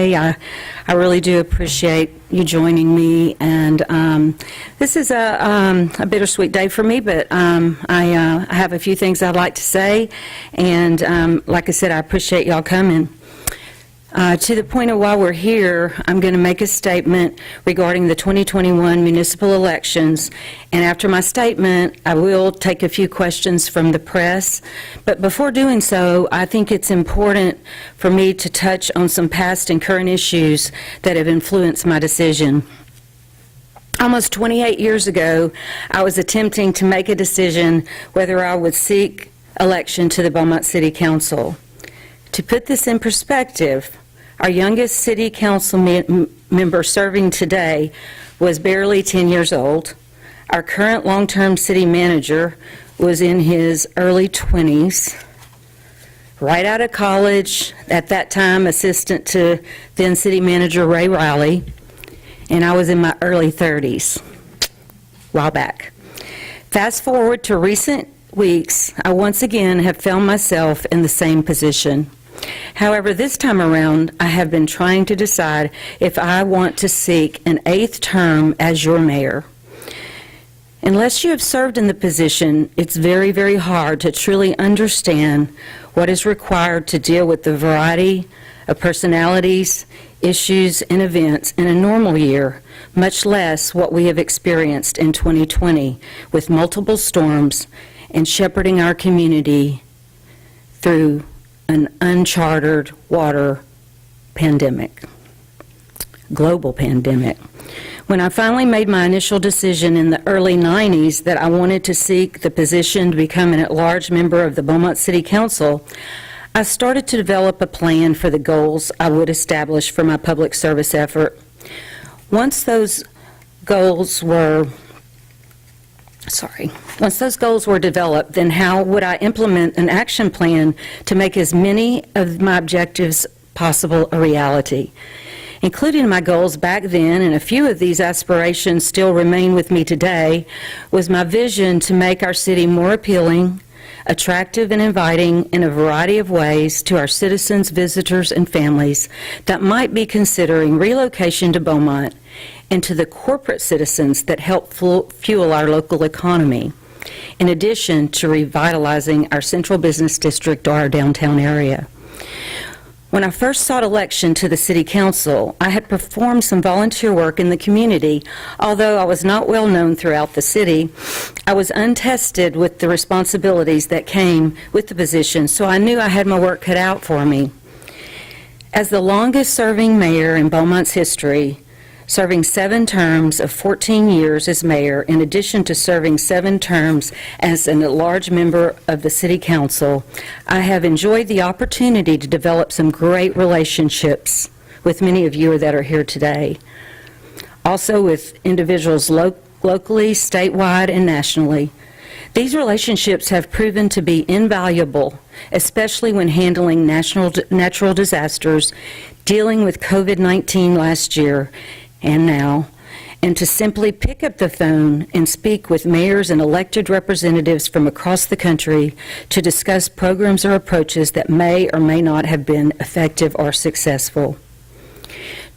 I really do appreciate you joining me, and this is a bittersweet day for me, but I have a few things I'd like to say, and like I said, I appreciate y'all coming. To the point of why we're here, I'm going to make a statement regarding the 2021 municipal elections, and after my statement, I will take a few questions from the press. But before doing so, I think it's important for me to touch on some past and current issues that have influenced my decision. Almost 28 years ago, I was attempting to make a decision whether I would seek election to the Beaumont City Council. To put this in perspective, our youngest city council member serving today was barely 10 years old. Our current long-term city manager was in his early 20s, right out of college, at that time assistant to then city manager Ray Riley, and I was in my early 30s, a while back. Fast forward to recent weeks, I once again have found myself in the same position. However, this time around, I have been trying to decide if I want to seek an 8th term as your mayor. Unless you have served in the position, it's very, very hard to truly understand what is required to deal with the variety of personalities, issues, and events in a normal year, much less what we have experienced in 2020 with multiple storms and shepherding our community through an uncharted water pandemic, global pandemic. When I finally made my initial decision in the early 90s that I wanted to seek the position to become an at-large member of the Beaumont City Council, I started to develop a plan for the goals I would establish for my public service effort. Once those goals were developed, then how would I implement an action plan to make as many of my objectives possible a reality? Including my goals back then, and a few of these aspirations still remain with me today, was my vision to make our city more appealing, attractive, and inviting in a variety of ways to our citizens, visitors, and families that might be considering relocation to Beaumont, and to the corporate citizens that help fuel our local economy, in addition to revitalizing our central business district or our downtown area. When I first sought election to the City Council, I had performed some volunteer work in the community. Although I was not well known throughout the city, I was untested with the responsibilities that came with the position, so I knew I had my work cut out for me. As the longest serving mayor in Beaumont's history, serving 7 terms of 14 years as mayor, in addition to serving 7 terms as an at-large member of the City Council, I have enjoyed the opportunity to develop some great relationships with many of you that are here today. Also with individuals locally, statewide, and nationally. These relationships have proven to be invaluable, especially when handling natural disasters, dealing with COVID-19 last year, and now, and to simply pick up the phone and speak with mayors and elected representatives from across the country to discuss programs or approaches that may or may not have been effective or successful.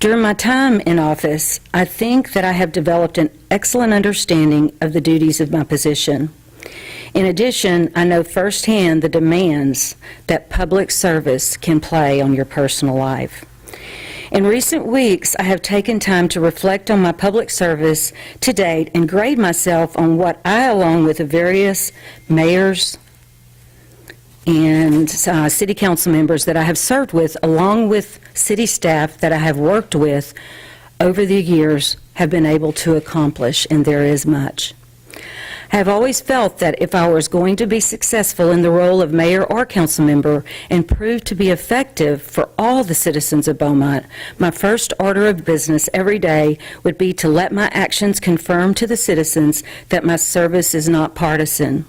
During my time in office, I think that I have developed an excellent understanding of the duties of my position. In addition, I know firsthand the demands that public service can play on your personal life. In recent weeks, I have taken time to reflect on my public service to date and grade myself on what I, along with the various mayors and city council members that I have served with, along with city staff that I have worked with over the years, have been able to accomplish, and there is much. I have always felt that if I was going to be successful in the role of mayor or council member and prove to be effective for all the citizens of Beaumont, my first order of business every day would be to let my actions confirm to the citizens that my service is not partisan.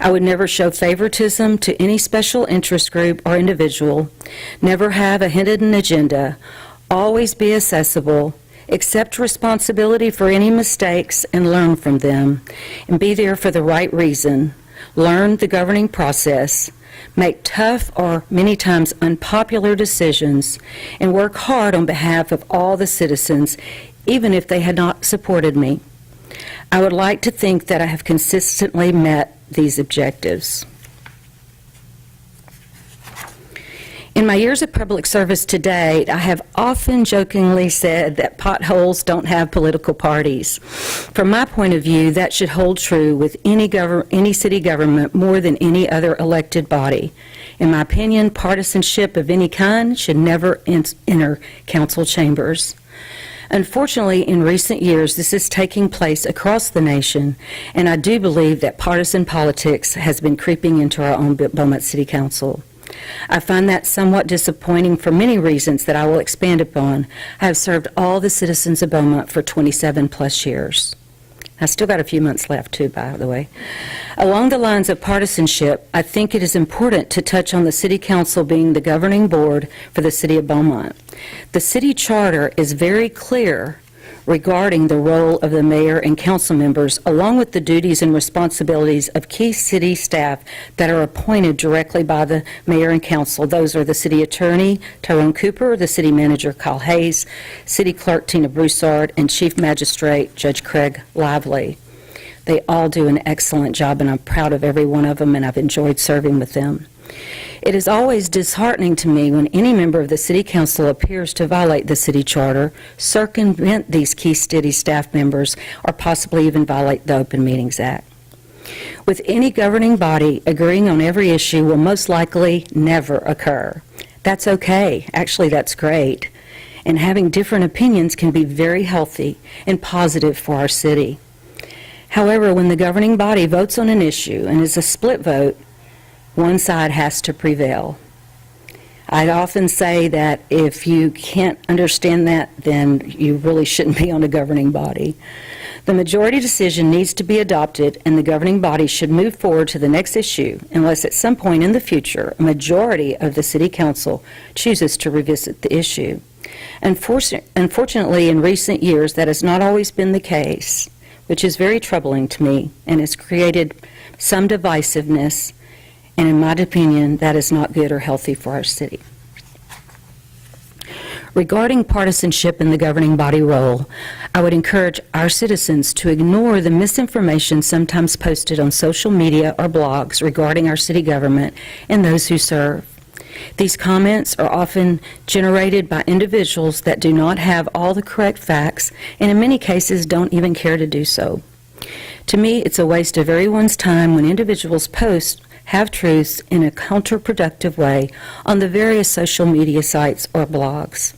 I would never show favoritism to any special interest group or individual, never have a hidden agenda, always be accessible, accept responsibility for any mistakes and learn from them, and be there for the right reason, learn the governing process, make tough or many times unpopular decisions, and work hard on behalf of all the citizens, even if they had not supported me. I would like to think that I have consistently met these objectives. In my years of public service to date, I have often jokingly said that potholes don't have political parties. From my point of view, that should hold true with any city government more than any other elected body. In my opinion, partisanship of any kind should never enter council chambers. Unfortunately, in recent years, this is taking place across the nation, and I do believe that partisan politics has been creeping into our own Beaumont City Council. I find that somewhat disappointing for many reasons that I will expand upon. I have served all the citizens of Beaumont for 27 plus years. I still got a few months left too, by the way. Along the lines of partisanship, I think it is important to touch on the City Council being the governing board for the City of Beaumont. The city charter is very clear regarding the role of the mayor and council members, along with the duties and responsibilities of key city staff that are appointed directly by the mayor and council. Those are the city attorney, Tyrone Cooper, the city manager, Kyle Hayes, city clerk, Tina Broussard, and chief magistrate, Judge Craig Lively. They all do an excellent job, and I'm proud of every one of them, and I've enjoyed serving with them. It is always disheartening to me when any member of the City Council appears to violate the city charter, circumvent these key city staff members, or possibly even violate the Open Meetings Act. With any governing body, agreeing on every issue will most likely never occur. That's okay. Actually, that's great. And having different opinions can be very healthy and positive for our city. However, when the governing body votes on an issue and is a split vote, one side has to prevail. I often say that if you can't understand that, then you really shouldn't be on a governing body. The majority decision needs to be adopted, and the governing body should move forward to the next issue unless at some point in the future a majority of the City Council chooses to revisit the issue. Unfortunately, in recent years, that has not always been the case, which is very troubling to me and has created some divisiveness. And in my opinion, that is not good or healthy for our city. Regarding partisanship in the governing body role, I would encourage our citizens to ignore the misinformation sometimes posted on social media or blogs regarding our city government and those who serve. These comments are often generated by individuals that do not have all the correct facts and in many cases don't even care to do so. To me, it's a waste of everyone's time when individuals post half-truths in a counterproductive way on the various social media sites or blogs.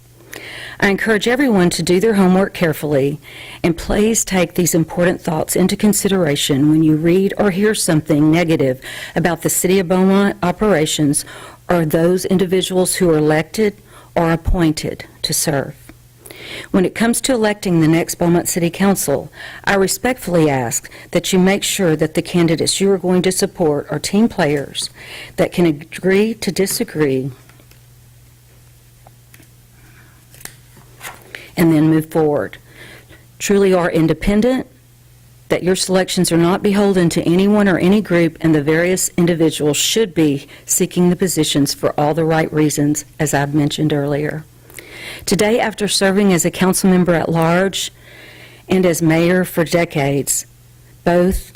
I encourage everyone to do their homework carefully, and please take these important thoughts into consideration when you read or hear something negative about the City of Beaumont operations or those individuals who are elected or appointed to serve. When it comes to electing the next Beaumont City Council, I respectfully ask that you make sure that the candidates you are going to support are team players that can agree to disagree and then move forward. Truly are independent, that your selections are not beholden to anyone or any group, and the various individuals should be seeking the positions for all the right reasons, as I've mentioned earlier. Today, after serving as a council member at large and as mayor for decades, both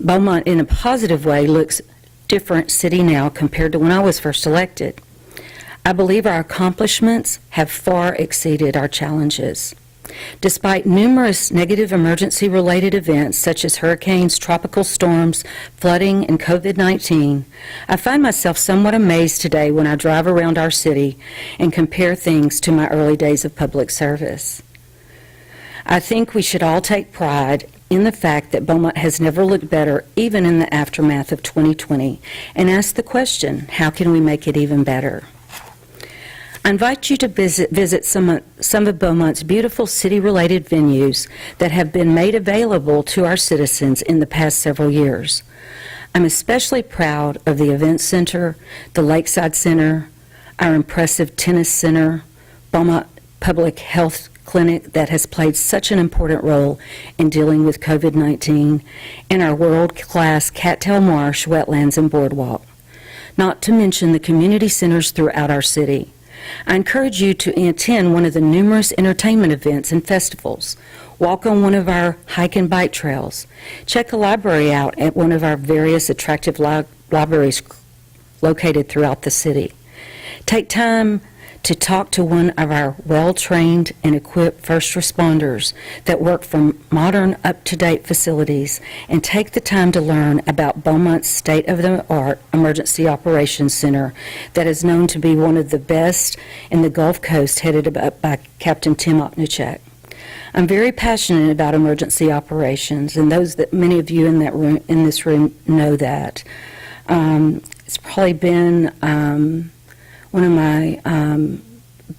Beaumont in a positive way looks different city now compared to when I was first elected. I believe our accomplishments have far exceeded our challenges. Despite numerous negative emergency-related events such as hurricanes, tropical storms, flooding, and COVID-19, I find myself somewhat amazed today when I drive around our city and compare things to my early days of public service. I think we should all take pride in the fact that Beaumont has never looked better, even in the aftermath of 2020, and ask the question, how can we make it even better? I invite you to visit some of Beaumont's beautiful city-related venues that have been made available to our citizens in the past several years. I'm especially proud of the Event Center, the Lakeside Center, our impressive tennis center, Beaumont Public Health Clinic that has played such an important role in dealing with COVID-19, and our world-class Cattail Marsh Wetlands and Boardwalk. not to mention the community centers throughout our city. I encourage you to attend one of the numerous entertainment events and festivals, walk on one of our hike and bike trails, check a library out at one of our various attractive libraries located throughout the city. Take time to talk to one of our well-trained and equipped first responders that work from modern, up-to-date facilities, and take the time to learn about Beaumont's state-of-the-art emergency operations center that is known to be one of the best in the Gulf Coast, headed up by Captain Tim Oknichek. I'm very passionate about emergency operations, and many of you in this room know that. It's probably been one of my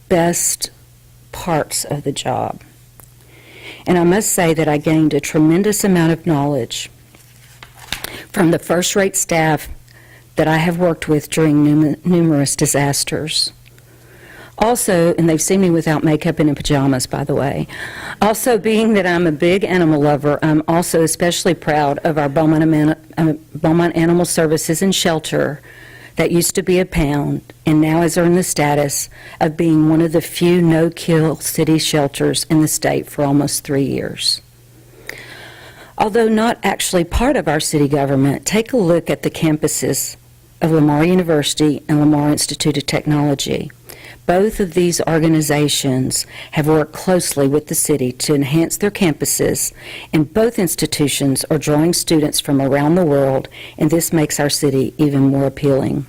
best parts of the job. And I must say that I gained a tremendous amount of knowledge from the first-rate staff that I have worked with during numerous disasters. Also, and they've seen me without makeup and in pajamas, by the way. Also, being that I'm a big animal lover, I'm also especially proud of our Beaumont Animal Services and Shelter that used to be a pound and now has earned the status of being one of the few no-kill city shelters in the state for almost 3 years. Although not actually part of our city government, take a look at the campuses of Lamar University and Lamar Institute of Technology. Both of these organizations have worked closely with the city to enhance their campuses, and both institutions are drawing students from around the world, and this makes our city even more appealing.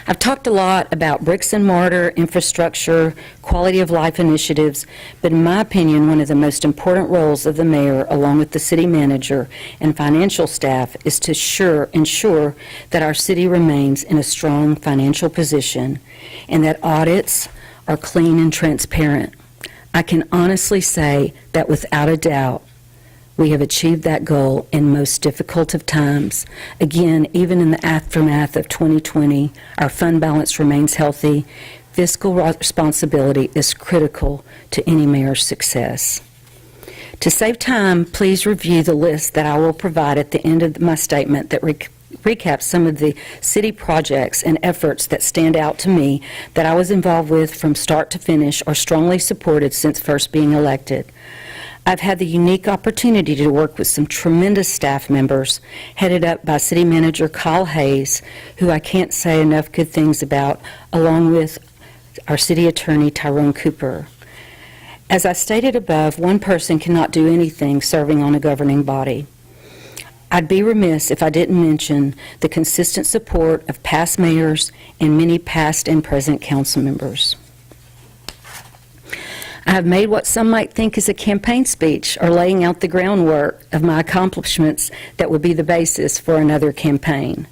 I've talked a lot about bricks and mortar, infrastructure, quality of life initiatives, but in my opinion, one of the most important roles of the mayor, along with the city manager and financial staff, is to ensure that our city remains in a strong financial position and that audits are clean and transparent. I can honestly say that without a doubt, we have achieved that goal in most difficult of times. Again, even in the aftermath of 2020, our fund balance remains healthy. Fiscal responsibility is critical to any mayor's success. To save time, please review the list that I will provide at the end of my statement that recaps some of the city projects and efforts that stand out to me that I was involved with from start to finish or strongly supported since first being elected. I've had the unique opportunity to work with some tremendous staff members headed up by City Manager Kyle Hayes, who I can't say enough good things about, along with our City Attorney Tyrone Cooper. As I stated above, one person cannot do anything serving on a governing body. I'd be remiss if I didn't mention the consistent support of past mayors and many past and present council members. I have made what some might think is a campaign speech or laying out the groundwork of my accomplishments that would be the basis for another campaign.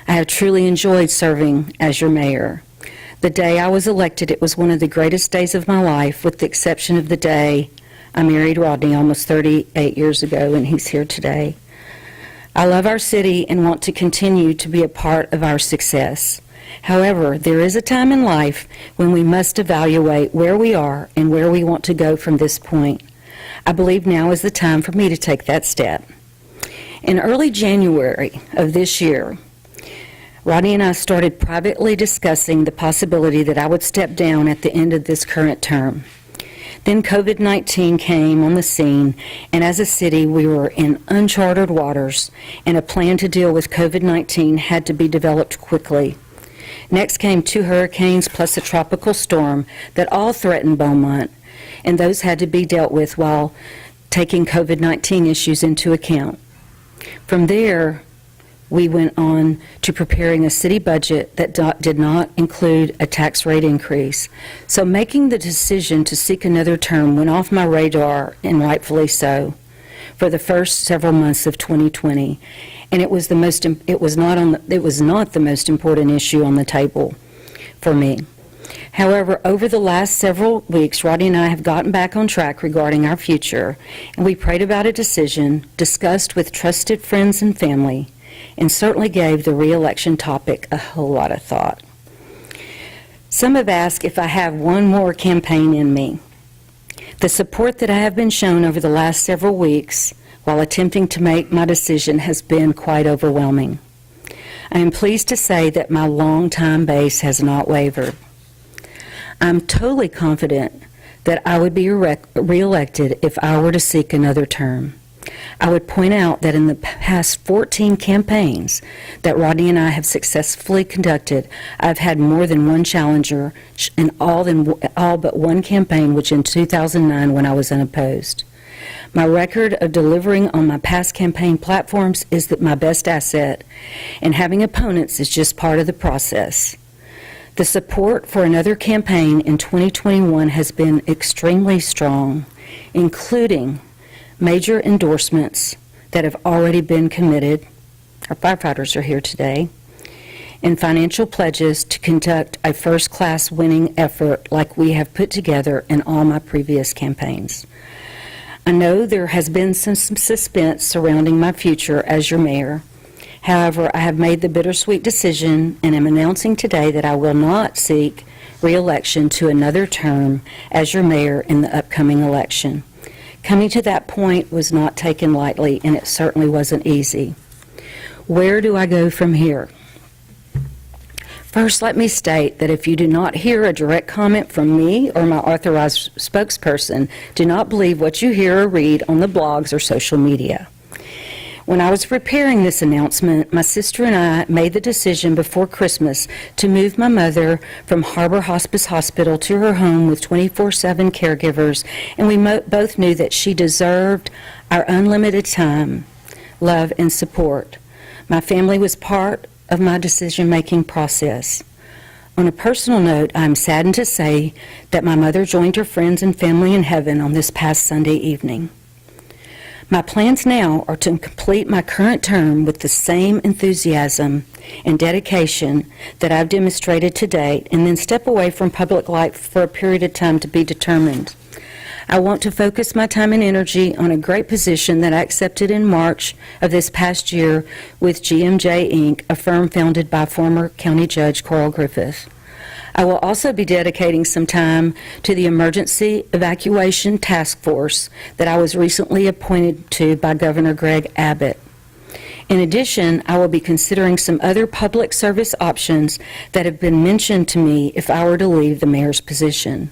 I have truly enjoyed serving as your mayor. The day I was elected, it was one of the greatest days of my life, with the exception of the day I married Rodney almost 38 years ago, and he's here today. I love our city and want to continue to be a part of our success. However, there is a time in life when we must evaluate where we are and where we want to go from this point. I believe now is the time for me to take that step. In early January of this year, Rodney and I started privately discussing the possibility that I would step down at the end of this current term. Then COVID-19 came on the scene, and as a city, we were in uncharted waters, and a plan to deal with COVID-19 had to be developed quickly. Next came 2 hurricanes plus a tropical storm that all threatened Beaumont, and those had to be dealt with while taking COVID-19 issues into account. From there, we went on to preparing a city budget that did not include a tax rate increase. So making the decision to seek another term went off my radar, and rightfully so, for the first several months of 2020. And it was not the most important issue on the table for me. However, over the last several weeks, Rodney and I have gotten back on track regarding our future, and we prayed about a decision, discussed with trusted friends and family, and certainly gave the re-election topic a whole lot of thought. Some have asked if I have one more campaign in me. The support that I have been shown over the last several weeks while attempting to make my decision has been quite overwhelming. I am pleased to say that my longtime base has not wavered. I'm totally confident that I would be reelected if I were to seek another term. I would point out that in the past 14 campaigns that Rodney and I have successfully conducted, I've had more than one challenger in all but one campaign, which in 2009 when I was unopposed. My record of delivering on my past campaign platforms is my best asset, and having opponents is just part of the process. The support for another campaign in 2021 has been extremely strong, including major endorsements that have already been committed. Our firefighters are here today. And financial pledges to conduct a first-class winning effort like we have put together in all my previous campaigns. I know there has been some suspense surrounding my future as your mayor. However, I have made the bittersweet decision and am announcing today that I will not seek re-election to another term as your mayor in the upcoming election. Coming to that point was not taken lightly, and it certainly wasn't easy. Where do I go from here? First, let me state that if you do not hear a direct comment from me or my authorized spokesperson, do not believe what you hear or read on the blogs or social media. When I was preparing this announcement, my sister and I made the decision before Christmas to move my mother from Harbor Hospice Hospital to her home with 24/7 caregivers, and we both knew that she deserved our unlimited time, love, and support. My family was part of my decision-making process. On a personal note, I am saddened to say that my mother joined her friends and family in heaven on this past Sunday evening. My plans now are to complete my current term with the same enthusiasm and dedication that I've demonstrated to date, and then step away from public life for a period of time to be determined. I want to focus my time and energy on a great position that I accepted in March of this past year with GMJ Inc., a firm founded by former County Judge Carl Griffith. I will also be dedicating some time to the Emergency Evacuation Task Force that I was recently appointed to by Governor Greg Abbott. In addition, I will be considering some other public service options that have been mentioned to me if I were to leave the mayor's position.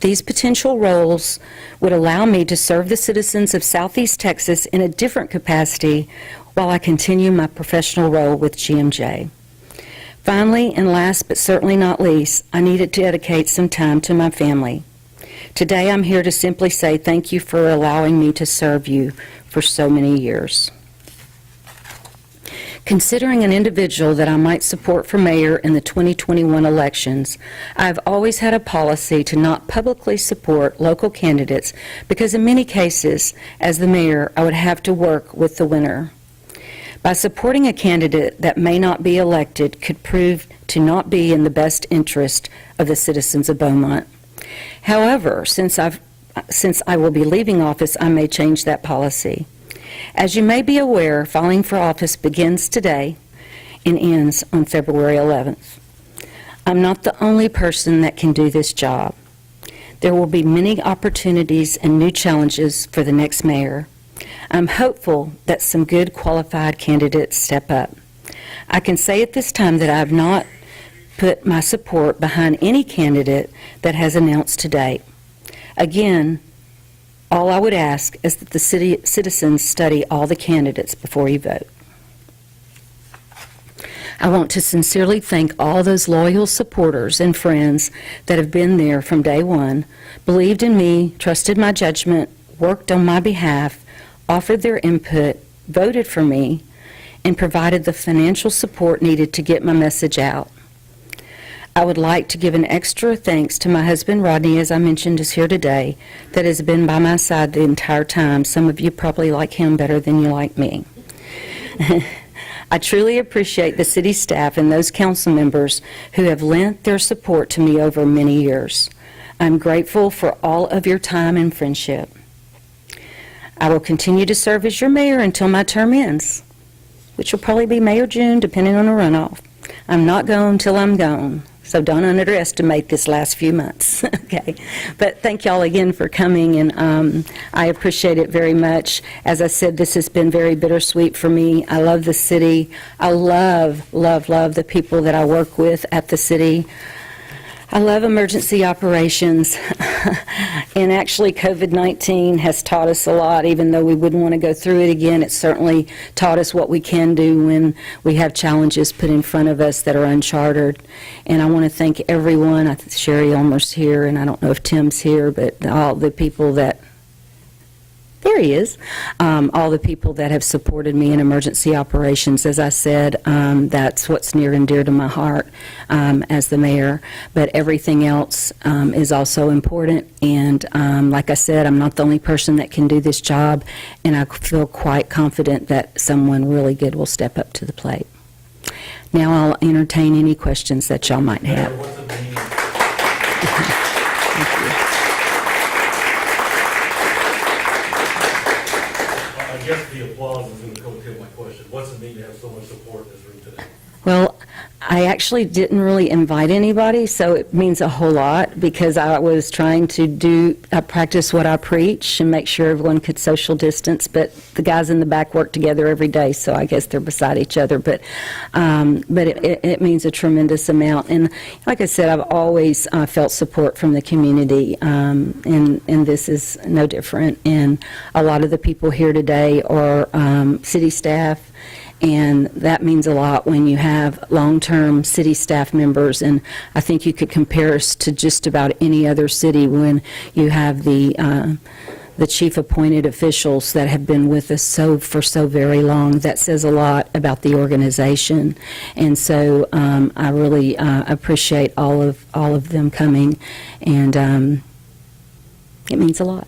These potential roles would allow me to serve the citizens of Southeast Texas in a different capacity while I continue my professional role with GMJ. Finally, and last but certainly not least, I need to dedicate some time to my family. Today I'm here to simply say thank you for allowing me to serve you for so many years. Considering an individual that I might support for mayor in the 2021 elections, I've always had a policy to not publicly support local candidates because in many cases, as the mayor, I would have to work with the winner. By supporting a candidate that may not be elected could prove to not be in the best interest of the citizens of Beaumont. However, since I will be leaving office, I may change that policy. As you may be aware, filing for office begins today and ends on February 11th. I'm not the only person that can do this job. There will be many opportunities and new challenges for the next mayor. I'm hopeful that some good qualified candidates step up. I can say at this time that I have not put my support behind any candidate that has announced to date. Again, all I would ask is that the citizens study all the candidates before you vote. I want to sincerely thank all those loyal supporters and friends that have been there from day one, believed in me, trusted my judgment, worked on my behalf, offered their input, voted for me, and provided the financial support needed to get my message out. I would like to give an extra thanks to my husband, Rodney, as I mentioned, is here today, that has been by my side the entire time. Some of you probably like him better than you like me. I truly appreciate the city staff and those council members who have lent their support to me over many years. I'm grateful for all of your time and friendship. I will continue to serve as your mayor until my term ends, which will probably be May or June, depending on the runoff. I'm not gone till I'm gone. So don't underestimate this last few months, okay? But thank y'all again for coming, and I appreciate it very much. As I said, this has been very bittersweet for me. I love the city. I love, love, love the people that I work with at the city. I love emergency operations, and actually COVID-19 has taught us a lot. Even though we wouldn't want to go through it again, it certainly taught us what we can do when we have challenges put in front of us that are uncharted. And I want to thank everyone. Sherry Elmer's here, and I don't know if Tim's here, but all the people that there he is. All the people that have supported me in emergency operations. As I said, that's what's near and dear to my heart as the mayor. But everything else is also important. And like I said, I'm not the only person that can do this job, and I feel quite confident that someone really good will step up to the plate. Now I'll entertain any questions that y'all might have. I guess the applause is going to coattail my question. What's it mean to have so much support in this room today? Well, I actually didn't really invite anybody, so it means a whole lot, because I was trying to practice what I preach and make sure everyone could social distance, but the guys in the back work together every day, so I guess they're beside each other, but it means a tremendous amount. And like I said, I've always felt support from the community, and this is no different. And a lot of the people here today are city staff, and that means a lot when you have long-term city staff members. And I think you could compare us to just about any other city when you have the chief appointed officials that have been with us for so very long. That says a lot about the organization. And so I really appreciate all of them coming, and it means a lot.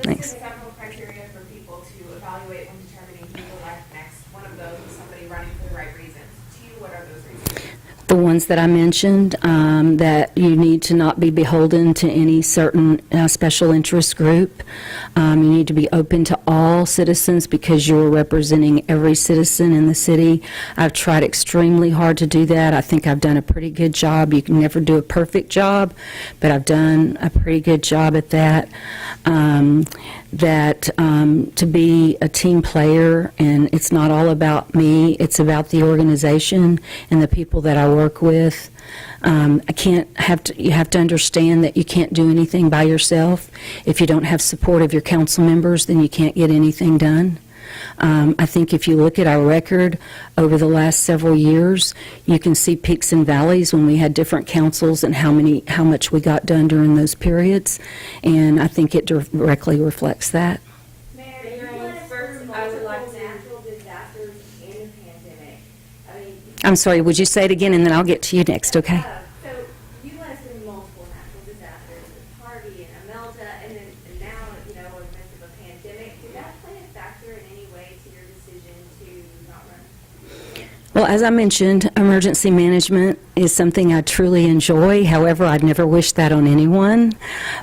Thanks. Several criteria for people to evaluate when determining who will elect next. One of those is somebody running for the right reasons. To you, what are those reasons? The ones that I mentioned, that you need to not be beholden to any certain special interest group. You need to be open to all citizens because you're representing every citizen in the city. I've tried extremely hard to do that. I think I've done a pretty good job. You can never do a perfect job, but I've done a pretty good job at that. To be a team player, and it's not all about me, it's about the organization and the people that I work with. You have to understand that you can't do anything by yourself. If you don't have support of your council members, then you can't get anything done. I think if you look at our record over the last several years, you can see peaks and valleys when we had different councils and how much we got done during those periods, and I think it directly reflects that. Mayor Ames, first, I would like to natural disasters and a pandemic. I'm sorry, would you say it again, and then I'll get to you next, okay? So you led us through multiple natural disasters, Harvey and Imelda, and now, in the midst of a pandemic. Did that play a factor in any way to your decision to not run? Well, as I mentioned, emergency management is something I truly enjoy. However, I'd never wish that on anyone.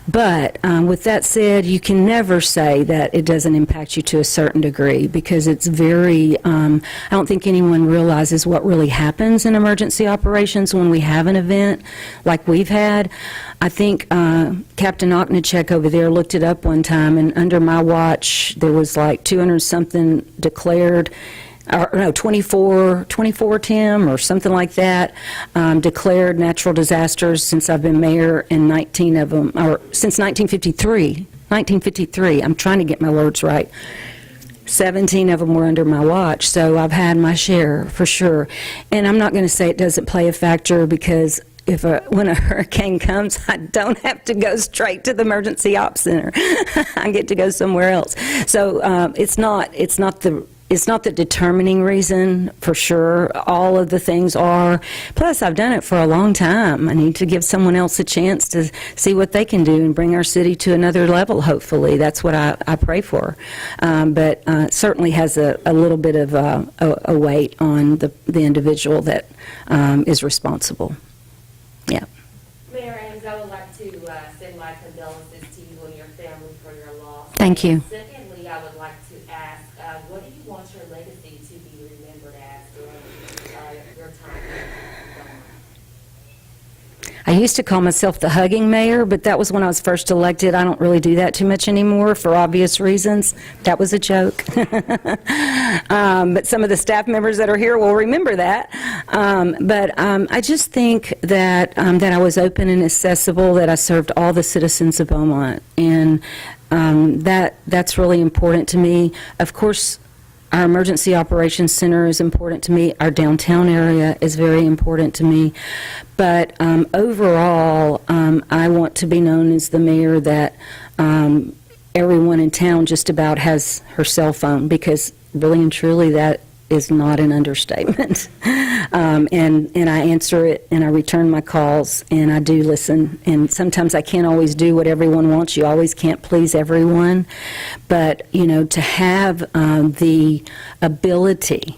But with that said, you can never say that it doesn't impact you to a certain degree, because it's very, I don't think anyone realizes what really happens in emergency operations when we have an event like we've had. I think Captain Oknichek over there looked it up one time, and under my watch, there was like 200-something declared, or no, 24, Tim, or something like that, declared natural disasters since I've been mayor, and 19 of them, or since 1953, I'm trying to get my words right. 17 of them were under my watch, so I've had my share, for sure. And I'm not going to say it doesn't play a factor, because when a hurricane comes, I don't have to go straight to the emergency ops center. I get to go somewhere else. So it's not the determining reason, for sure. All of the things are. Plus, I've done it for a long time. I need to give someone else a chance to see what they can do and bring our city to another level, hopefully. That's what I pray for. But certainly has a little bit of a weight on the individual that is responsible. Yeah. Mayor Ames, I would like to send my condolences to you and your family for your loss. Thank you. Secondly, I would like to ask, what do you want your legacy to be remembered as during your time in Beaumont? I used to call myself the hugging mayor, but that was when I was first elected. I don't really do that too much anymore for obvious reasons. That was a joke. But some of the staff members that are here will remember that. But I just think that that I was open and accessible, that I served all the citizens of Beaumont, and that's really important to me. Of course, our Emergency Operations Center is important to me. Our downtown area is very important to me. But overall, I want to be known as the mayor that everyone in town just about has her cell phone, because really and truly that is not an understatement. And I answer it, and I return my calls, and I do listen. And sometimes I can't always do what everyone wants. You always can't please everyone. But, you know, to have the ability,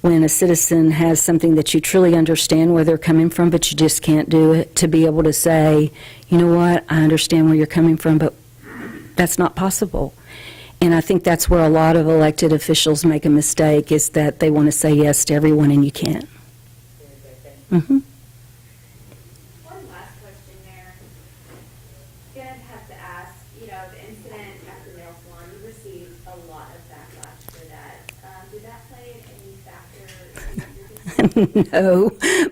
when a citizen has something that you truly understand where they're coming from, but you just can't do it, to be able to say, you know what, I understand where you're coming from, but that's not possible. And I think that's where a lot of elected officials make a mistake, is that they want to say yes to everyone, and you can't. Mm-hmm. One last question there. Gonna have to ask, you know, the incident at the nail salon, you received a lot of backlash for that. Did that play any factor in your decision? No,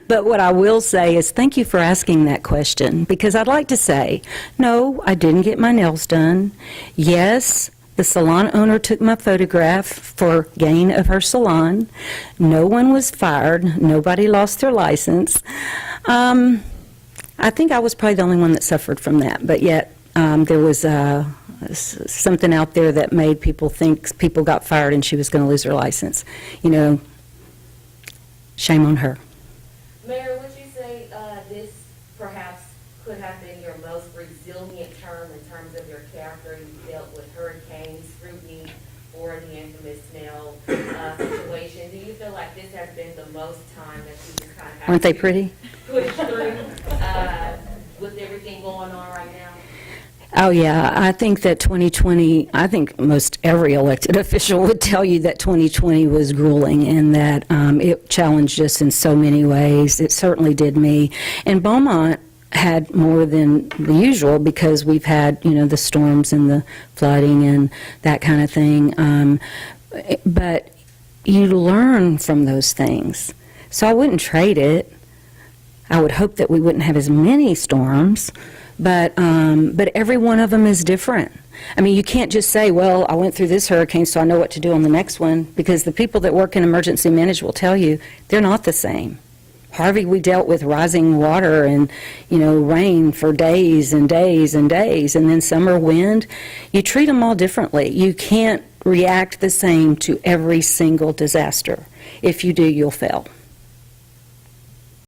but what I will say is thank you for asking that question, because I'd like to say, no, I didn't get my nails done. Yes, the salon owner took my photograph for gain of her salon. No one was fired. Nobody lost their license. I think I was probably the only one that suffered from that, but yet there was something out there that made people think people got fired and she was going to lose her license. You know, shame on her. Mayor, would you say this perhaps could have been your most resilient term in terms of your character? You dealt with hurricanes, scrutiny, or the infamous nail situation. Do you feel like this has been the most time that you just kind of have Aren't they to pretty? push through with everything going on right now? Oh, yeah. I think that 2020, I think most every elected official would tell you that 2020 was grueling, and that it challenged us in so many ways. It certainly did me. And Beaumont had more than the usual, because we've had, you know, the storms and the flooding and that kind of thing. But you learn from those things. So I wouldn't trade it. I would hope that we wouldn't have as many storms, but every one of them is different. I mean, you can't just say, well, I went through this hurricane, so I know what to do on the next one, because the people that work in emergency management will tell you they're not the same. Harvey, we dealt with rising water and, you know, rain for days and days and days, and then summer wind. You treat them all differently. You can't react the same to every single disaster. If you do, you'll fail.